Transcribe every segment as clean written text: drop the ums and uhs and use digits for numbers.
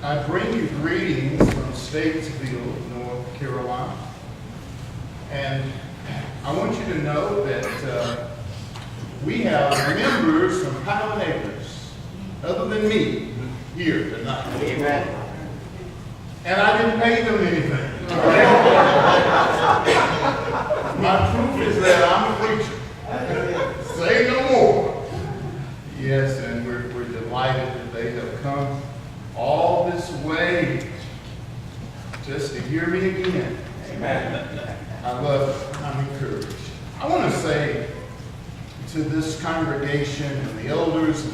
I bring you greetings from Statesville, North Carolina. And I want you to know that we have members from Powell Neighbors, other than me, here tonight. Amen. And I didn't pay them anything. My proof is that I'm a preacher. Say no more. Yes, and we're delighted that they have come all this way just to hear me again. Amen. I love it. I'm encouraged. I want to say to this congregation and the elders and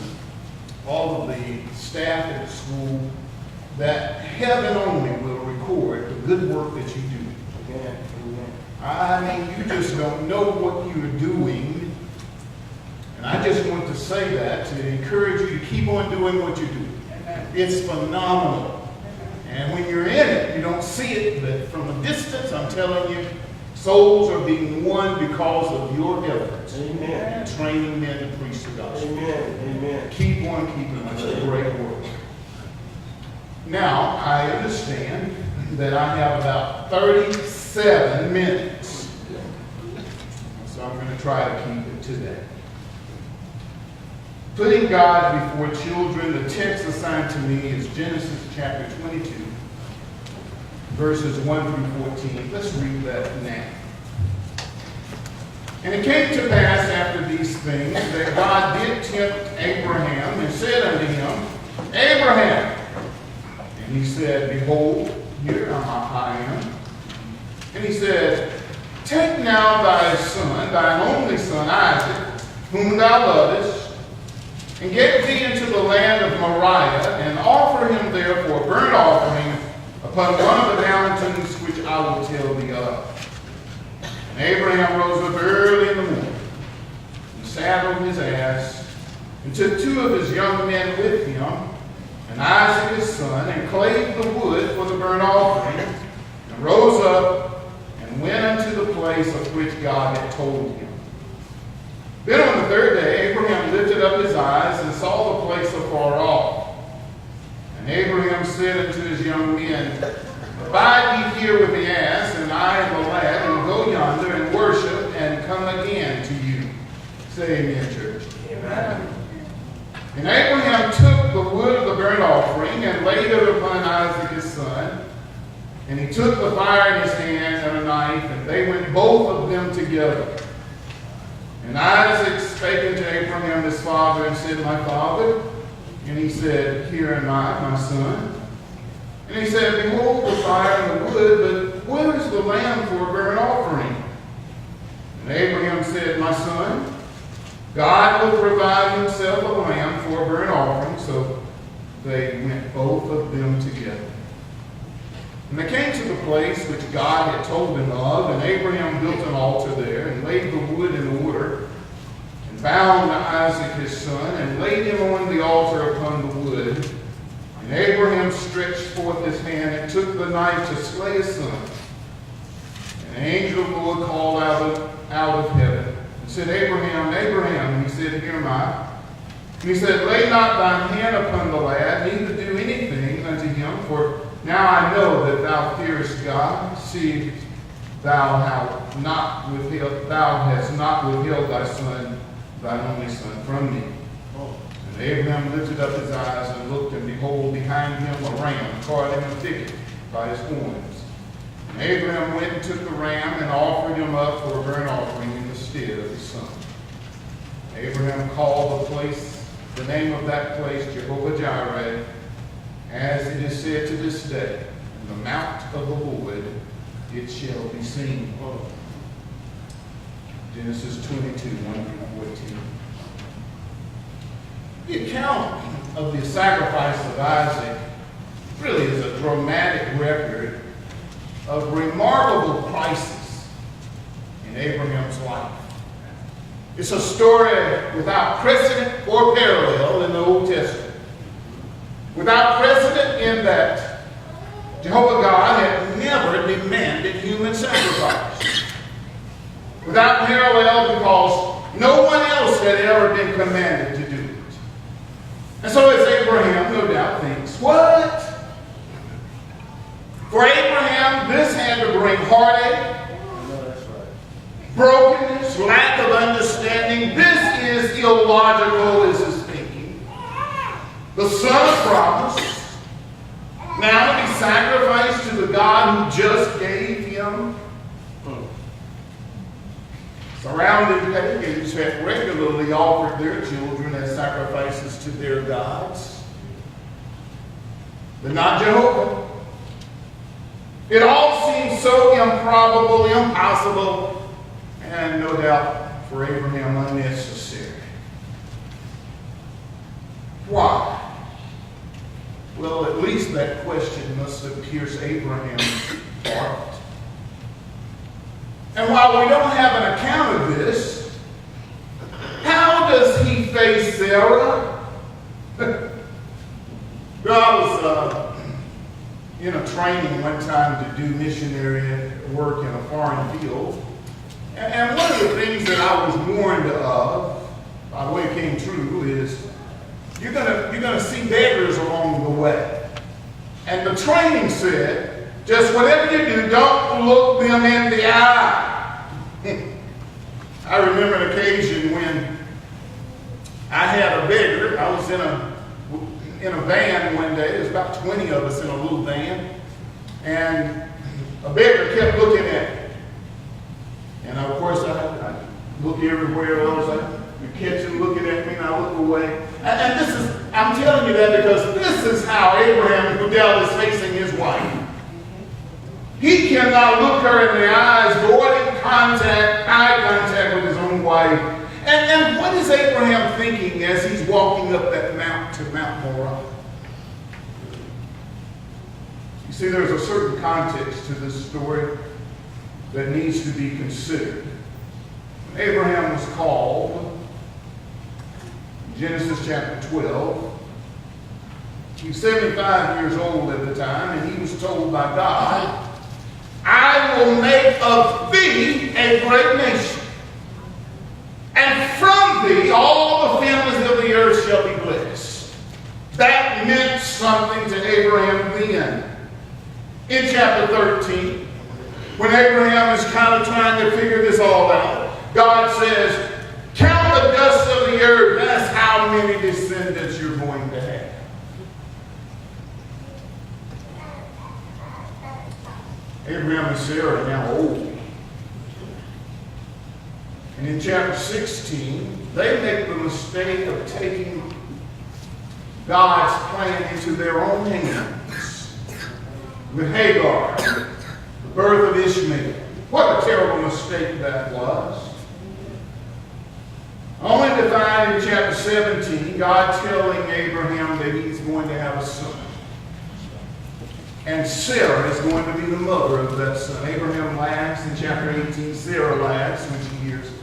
all of the staff at the school that heaven only will record the good work that you do. Amen. I mean, you just don't know what you're doing. And I just want to say that to encourage you to keep on doing what you do. It's phenomenal. And when you're in it, you don't see it, but from a distance, I'm telling you, souls are being won because of your efforts. Amen. In training men to preach the gospel. Amen. Amen. Keep on keeping. It's a great work. Now, I understand that I have about 37 minutes. So I'm going to try to keep it to that. Putting God before children, the text assigned to me is Genesis chapter 22, verses 1 through 14. Let's read that now. And it came to pass after these things that God did tempt Abraham and said unto him, Abraham. And he said, Behold, here I am. And he said, Take now thy son, thine only son Isaac, whom thou lovest, and get thee into the land of Moriah, and offer him there for a burnt offering upon one of the mountains which I will tell thee of. And Abraham rose up early in the morning, and saddled his ass, and took two of his young men with him, and Isaac his son, and clave the wood for the burnt offering, and rose up, and went unto the place of which God had told him. Then on the third day, Abraham lifted up his eyes and saw the place afar off. And Abraham said unto his young men, Abide ye here with the ass, and I and the lad will go yonder and worship and come again to you. Say amen, church. Amen. And Abraham took the wood of the burnt offering and laid it upon Isaac his son. And he took the fire in his hand and a knife, and they went both of them together. And Isaac spake unto Abraham his father, and said, My father. And he said, Here am I, my son. And he said, Behold the fire and the wood, but where is the lamb for a burnt offering? And Abraham said, My son, God will provide himself a lamb for a burnt offering. So they went both of them together. And they came to the place which God had told them of, and Abraham built an altar there, and laid the wood in order, and bound Isaac his son, and laid him on the altar upon the wood. And Abraham stretched forth his hand, and took the knife to slay his son. And the angel of the Lord called out of heaven, and said, Abraham, Abraham. And he said, Here am I. And he said, Lay not thine hand upon the lad, neither do anything unto him, for now I know that thou fearest God. See, thou hast not withheld thy son, thine only son, from me. And Abraham lifted up his eyes and looked, and behold, behind him a ram caught in a thicket by his horns. And Abraham went and took the ram and offered him up for a burnt offering in the stead of his son. Abraham called the name of that place Jehovah-Jireh, as it is said to this day, in the mount of the Lord it shall be seen. Genesis 22, 1 through 14. The account of the sacrifice of Isaac really is a dramatic record of remarkable crisis in Abraham's life. It's a story without precedent or parallel in the Old Testament. Without precedent in that Jehovah God had never demanded human sacrifice. Without parallel because no one else had ever been commanded to do it. And so as Abraham no doubt thinks, what? For Abraham, this had to bring heartache, I know that's right. brokenness, lack of understanding. This is illogical, is his thinking. The son of promise, now to be sacrificed to the God who just gave him. Surrounding pagans had regularly offered their children as sacrifices to their gods, but not Jehovah. It all seems so improbable, impossible, and no doubt for Abraham unnecessary. Why? Well, at least that question must have pierced Abraham's heart. And while we don't have an account of this, how does he face Sarah? Well, I was in a training one time to do missionary work in a foreign field. And one of the things that I was warned of, by the way it came true, is you're gonna see beggars along the way. And the training said, just whatever you do, don't look them in the eye. I remember an occasion when I had a beggar. I was in a van one day. There was about 20 of us in a little van. And a beggar kept looking at me. And of course, I look everywhere else. You catch him looking at me and I look away. And this is, I'm telling you that because this is how Abraham, no doubt, is facing his wife. He cannot look her in the eyes, avoiding eye contact with his own wife. And what is Abraham thinking as he's walking up that mount to Mount Moriah? You see, there's a certain context to this story that needs to be considered. When Abraham was called, Genesis chapter 12, he was 75 years old at the time, and he was told by God, I will make of thee a great nation, and from thee all the families of the earth shall be blessed. That meant something to Abraham then. In chapter 13, when Abraham is kind of trying to figure this all out, God says, count the dust of the earth, that's how many descendants you're going to have. Abraham and Sarah are now old. And in chapter 16, they make the mistake of taking God's plan into their own hands. With Hagar, the birth of Ishmael. What a terrible mistake that was. Only to find in chapter 17, God telling Abraham that he's going to have a son. And Sarah is going to be the mother of that son. Abraham laughs in chapter 18. Sarah laughs when she hears it.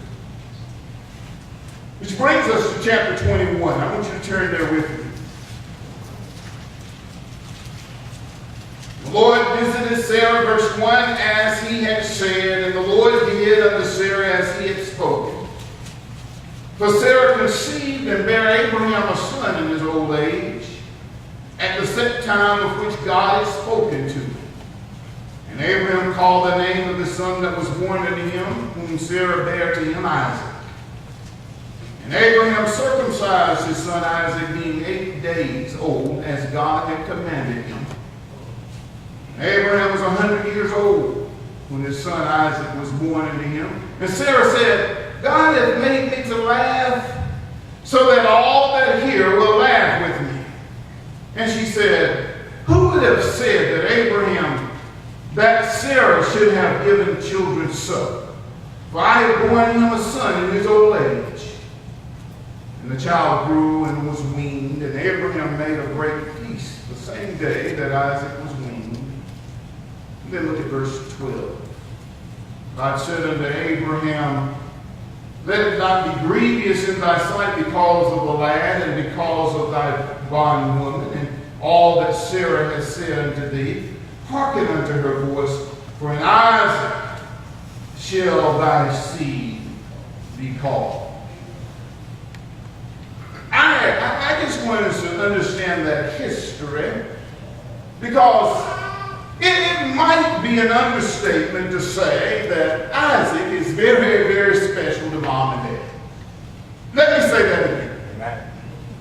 Which brings us to chapter 21. I want you to turn there with me. The Lord visited Sarah, verse 1, as he had said, and the Lord did unto Sarah as he had spoken. For Sarah conceived and bare Abraham a son in his old age, at the set time of which God had spoken to him. And Abraham called the name of the son that was born unto him, whom Sarah bare to him Isaac. And Abraham circumcised his son Isaac, being 8 days old, as God had commanded him. And Abraham was 100 years old when his son Isaac was born unto him. And Sarah said, God hath made me to laugh, so that all that hear will laugh with me. And she said, who would have said that Sarah should have given children so? For I have borne him a son in his old age. And the child grew and was weaned, and Abraham made a great feast the same day that Isaac was weaned. And then look at verse 12. God said unto Abraham, let it not be grievous in thy sight because of the lad and because of thy bondwoman and all that Sarah has said unto thee. Hearken unto her voice, for in Isaac shall thy seed be called. I just want us to understand that history because it might be an understatement to say that Isaac is very, very special to mom and dad. Let me say that again. Amen.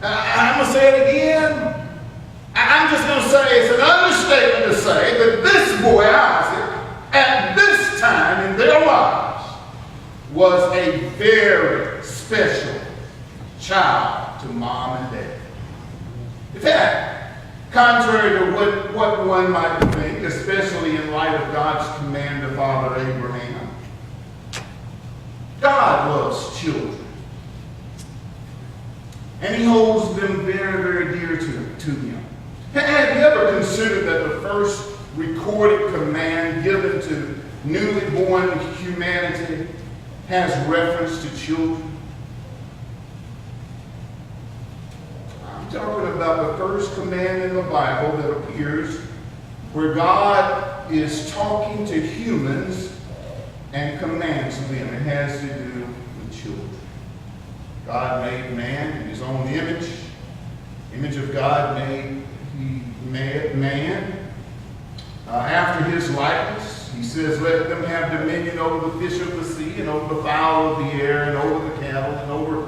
I'm going to say it again. I'm just going to say it's an understatement to say that this boy Isaac, at this time in their lives, was a very special child to mom and dad. In fact, contrary to what one might think, especially in light of God's command to Father Abraham, God loves children. And he holds them very, very dear to him. Have you ever considered that the first recorded command given to newly born humanity has reference to children? I'm talking about the first command in the Bible that appears where God is talking to humans and commands them. It has to do with children. God made man in his own image. Image of God he made man after his likeness. He says, let them have dominion over the fish of the sea and over the fowl of the air and over the cattle and over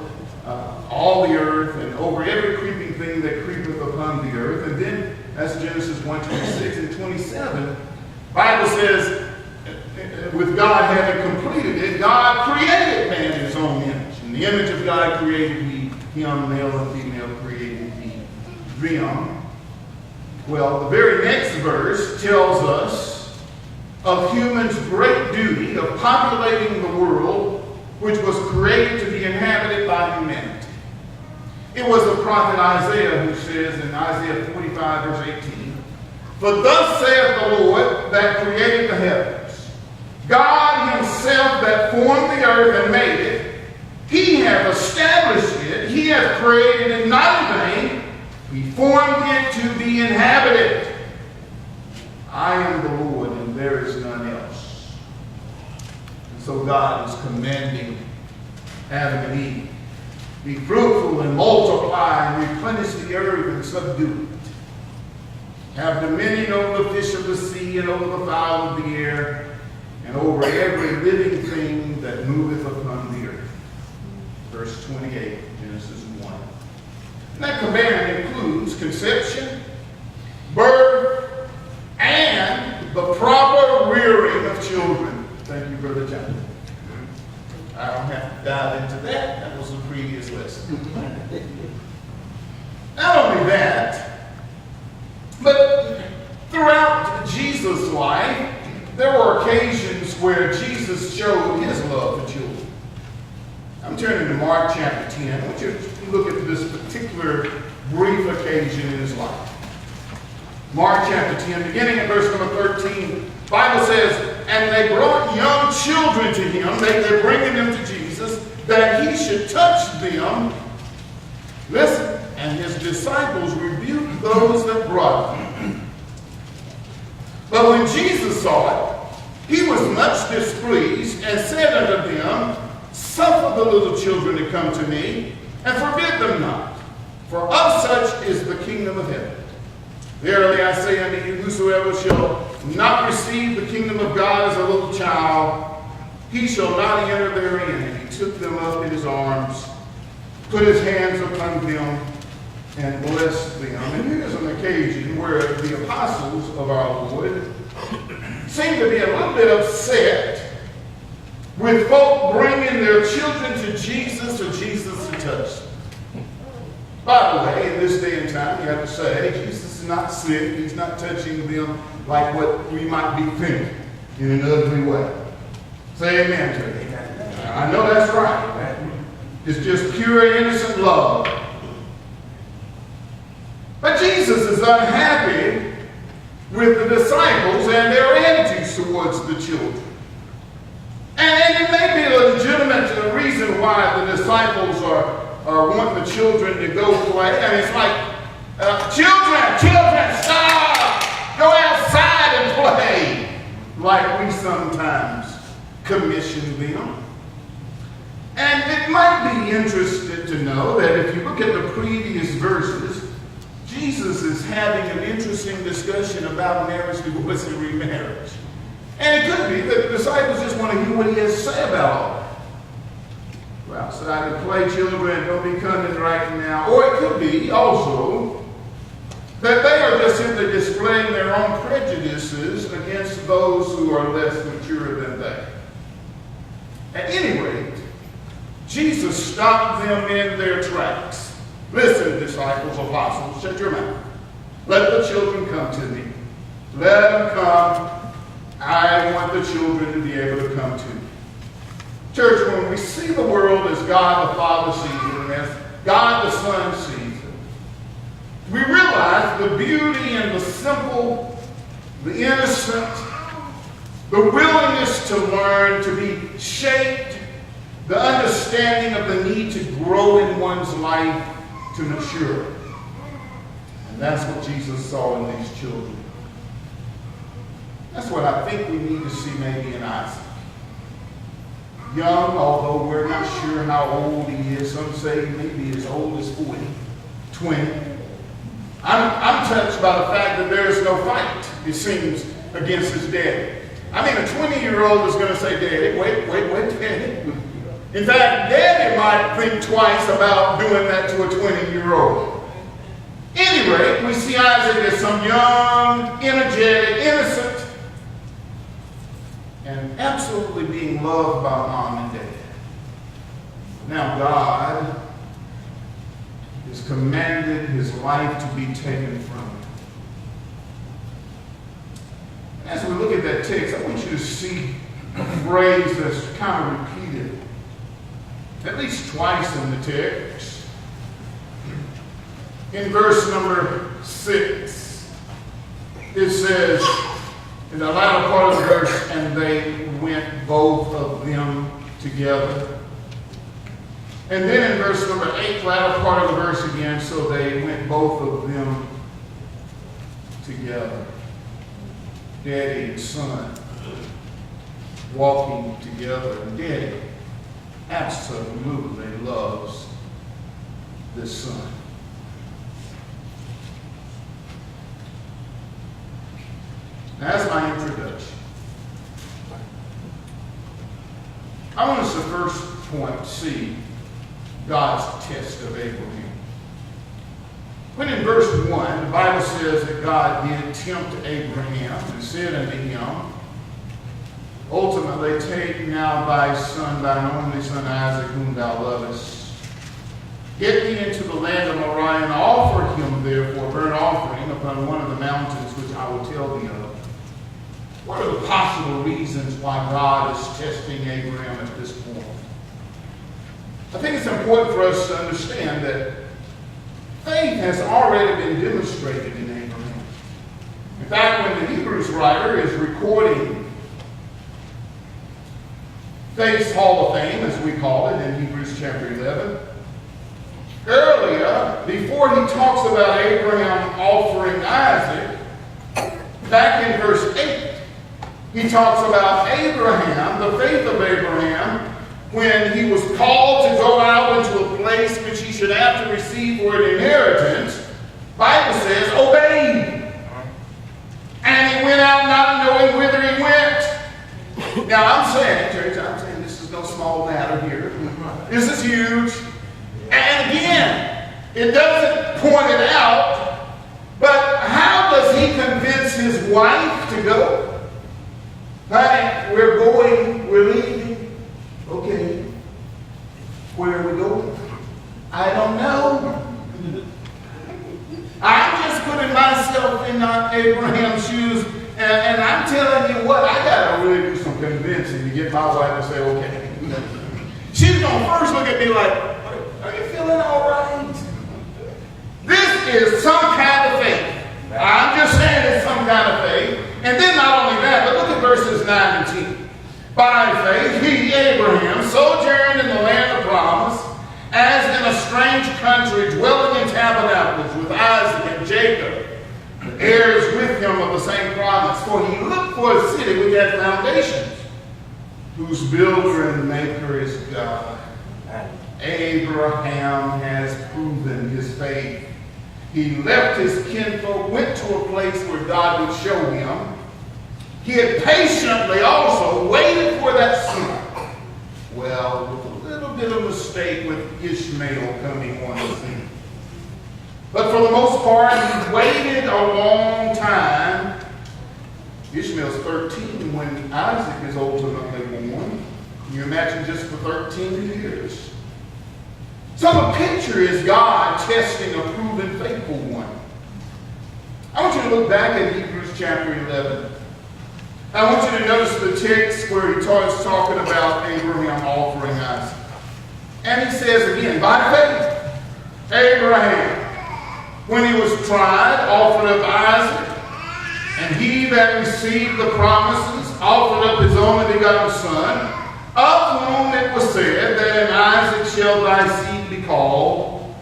all the earth and over every creeping thing that creepeth upon the earth. And then, that's Genesis 1:26 and 27. Bible says, with God having completed it, God created man in his own image. In the image of God created he him, male and female created he them. Well, the very next verse tells us of humans' great duty of populating the world, which was created to be inhabited by humanity. It was the prophet Isaiah who says in Isaiah 45, verse 18, for thus saith the Lord that created the heavens, God himself that formed the earth and made it, he hath established it, he hath created it not in vain, he formed it to be inhabited. I am the Lord, and there is none else. And so God is commanding Adam and Eve, be fruitful and multiply and replenish the earth and subdue it. Have dominion over the fish of the sea and over the fowl of the air and over every living thing that moveth upon the earth. Verse 28, Genesis 1. And that command includes conception, birth, and the proper rearing of children. Thank you, Brother John. I don't have to dive into that. That was the previous lesson. Not only that, but throughout Jesus' life, there were occasions where Jesus showed his love for children. I'm turning to Mark chapter 10. I want you to look at this particular brief occasion in his life. Mark chapter 10, beginning at verse number 13, the Bible says, and they brought young children to him, they're bringing them to Jesus, that he should touch them. Listen, and his disciples rebuked those that brought them. But when Jesus saw it, he was much displeased, and said unto them, suffer the little children to come to me, and forbid them not, for of such is the kingdom of heaven. Verily I say unto you, whosoever shall not receive the kingdom of God as a little child, he shall not enter therein. And he took them up in his arms, put his hands upon them, and blessed them. And here's an occasion where the apostles of our Lord seem to be a little bit upset with folk bringing their children to Jesus or Jesus to touch them. By the way, in this day and time, you have to say, hey, Jesus is not sick. He's not touching them like what we might be thinking in an ugly way. Say amen to it. I know that's right. It's just pure, innocent love. But Jesus is unhappy with the disciples and their attitudes towards the children. And it may be a legitimate reason why the disciples are wanting the children to go play. And it's like, children, stop! Go outside and play! Like we sometimes commission them. And it might be interesting to know that if you look at the previous verses, Jesus is having an interesting discussion about marriage, divorce, and remarriage. And it could be that the disciples just want to hear what he has to say about all that. Go outside and play, children, don't be coming right now. Or it could be also that they are just simply displaying their own prejudices against those who are less mature than they. At any rate, Jesus stopped them in their tracks. Listen, disciples, apostles, shut your mouth. Let the children come to me. Let them come. I want the children to be able to come to me. Church, when we see the world as God the Father sees it, and as God the Son sees it, we realize the beauty and the simple, the innocent, the willingness to learn, to be shaped, the understanding of the need to grow in one's life, to mature. And that's what Jesus saw in these children. That's what I think we need to see maybe in Isaac. Young, although we're not sure how old he is. Some say maybe as old as 40, 20. I'm touched by the fact that there is no fight, it seems, against his daddy. I mean, a 20-year-old is going to say, Daddy, wait, Daddy. In fact, Daddy might think twice about doing that to a 20-year-old. Anyway, we see Isaac as some young, energetic, innocent, and absolutely being loved by mom and dad. Now God has commanded his life to be taken from him. As we look at that text, I want you to see a phrase that's kind of repeated at least twice in the text. In verse number 6, it says, in the latter part of the verse, and they went both of them together. And then in verse number 8, latter part of the verse again, so they went both of them together. Daddy and son walking together. And Daddy absolutely loves this son. That's my introduction. I want us to first point see God's test of Abraham. When in verse 1, the Bible says that God did tempt Abraham and said unto him, ultimately, take now thy son, thine only son Isaac, whom thou lovest. Get thee into the land of Moriah, and offer him therefore burnt offering upon one of the mountains which I will tell thee of. What are the possible reasons why God is testing Abraham at this point? I think it's important for us to understand that faith has already been demonstrated in Abraham. In fact, when the Hebrews writer is recording Faith's Hall of Fame, as we call it in Hebrews chapter 11, earlier, before he talks about Abraham offering Isaac, back in verse 8, he talks about Abraham, the faith of Abraham, when he was called to go out into a place which he should have to receive for an inheritance. The Bible says, obeyed. And he went out not knowing whither he went. Now I'm saying, church, this is no small matter here. This is huge. And again, it doesn't point it out, but how does he convince his wife to go? Honey, we're going, we're leaving. Okay. Where are we going? I don't know. I'm just putting myself in Abraham's shoes, and I'm telling you what, I got to really do some convincing to get my wife to say, okay. She's going to first look at me like, are you feeling all right? This is some kind of faith. I'm just saying it's some kind of faith. And then not only that, but look at verses 9 and 10. By faith, he, Abraham, sojourned in the land of promise, as in a strange country, dwelling in tabernacles with Isaac and Jacob, the heirs with him of the same promise. For he looked for a city which had foundations, whose builder and maker is God. Abraham has proven his faith. He left his kinfolk, went to a place where God would show him. He had patiently also waited for that son. Well, with a little bit of mistake with Ishmael coming on the scene. But for the most part, he waited a long time. Ishmael's 13 when Isaac is ultimately born. Can you imagine just for 13 years? So the picture is God testing a proven faithful one. I want you to look back at Hebrews chapter 11. I want you to notice the text where he starts talking about Abraham offering Isaac. And he says again, by faith, Abraham, when he was tried, offered up Isaac. And he that received the promises offered up his only begotten son, of whom it was said that in Isaac shall thy seed be called,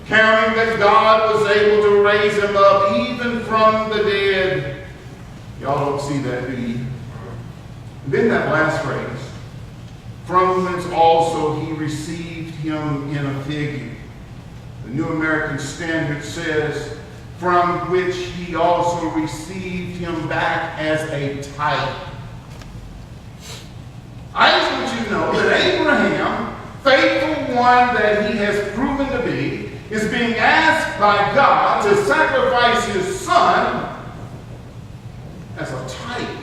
accounting that God was able to raise him up even from the dead. Y'all don't see that, do you? And then that last phrase, from whence also he received him in a figure. The New American Standard says, from which he also received him back as a type. I just want you to know that Abraham, faithful one that he has proven to be, is being asked by God to sacrifice his son as a type.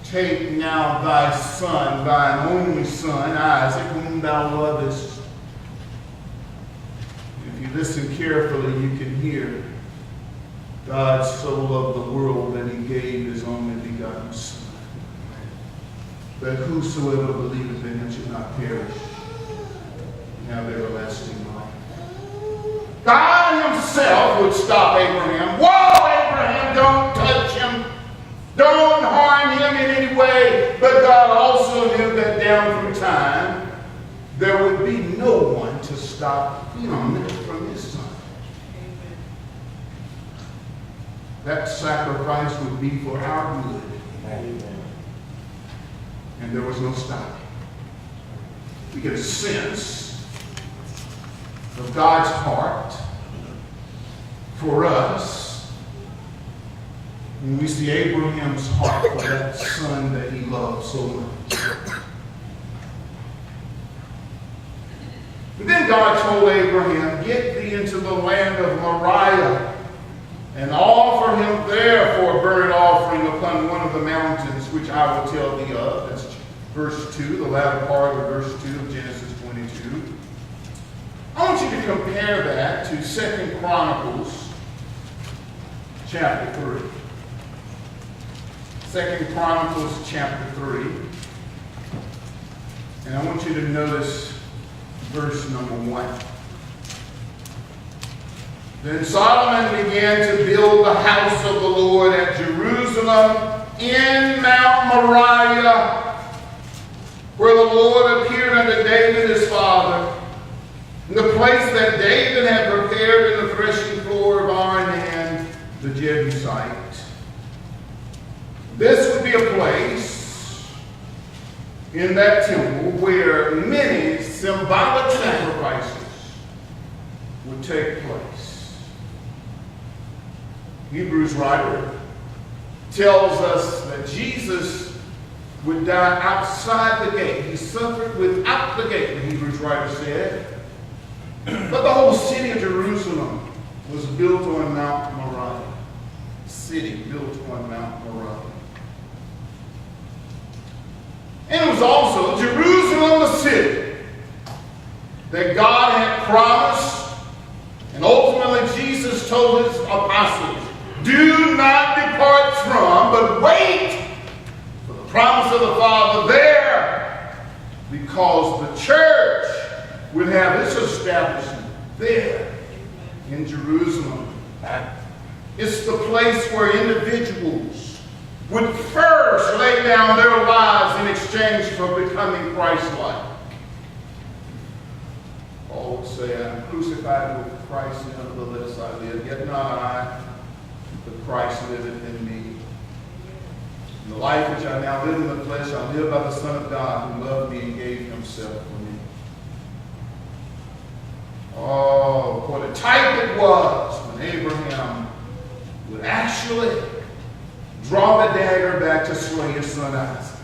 Take now thy son, thine only son, Isaac, whom thou lovest. If you listen carefully, you can hear God so loved the world that he gave his only begotten son, that whosoever believeth in him should not perish, and have everlasting life. God himself would stop Abraham. Whoa, Abraham, don't touch him. Don't harm him in any way. But God also knew that down through time, there would be no one to stop him from his son. That sacrifice would be for our good. Amen. And there was no stopping. We get a sense of God's heart for us when we see Abraham's heart for that son that he loved so much. And then God told Abraham, get thee into the land of Moriah and offer him there for a burnt offering upon one of the mountains which I will tell thee of. That's verse 2, the latter part of verse 2 of Genesis 22. I want you to compare that to 2 Chronicles chapter 3. 2 Chronicles chapter 3. And I want you to notice verse number 1. Then Solomon began to build the house of the Lord at Jerusalem in Mount Moriah, where the Lord appeared unto David his father, in the place that David had prepared in the threshing floor of Arnan the Jebusite. This would be a place in that temple where many symbolic sacrifices would take place. Hebrews writer tells us that Jesus would die outside the gate. He suffered without the gate, the Hebrews writer said. But the whole city of Jerusalem was built on Mount Moriah. City built on Mount Moriah. And it was also Jerusalem, the city, that God had promised, and ultimately Jesus told his apostles, do not depart from, but wait for the promise of the Father there, because the church would have its establishment there in Jerusalem. It's the place where individuals would first lay down their lives in exchange for becoming Christ-like. Paul would say, I am crucified with Christ, nevertheless I live, yet not I, but Christ liveth in me. In the life which I now live in the flesh, I live by the Son of God, who loved me and gave himself for me. Oh, Oh, what a type it was when Abraham would actually draw the dagger back to slay his son Isaac.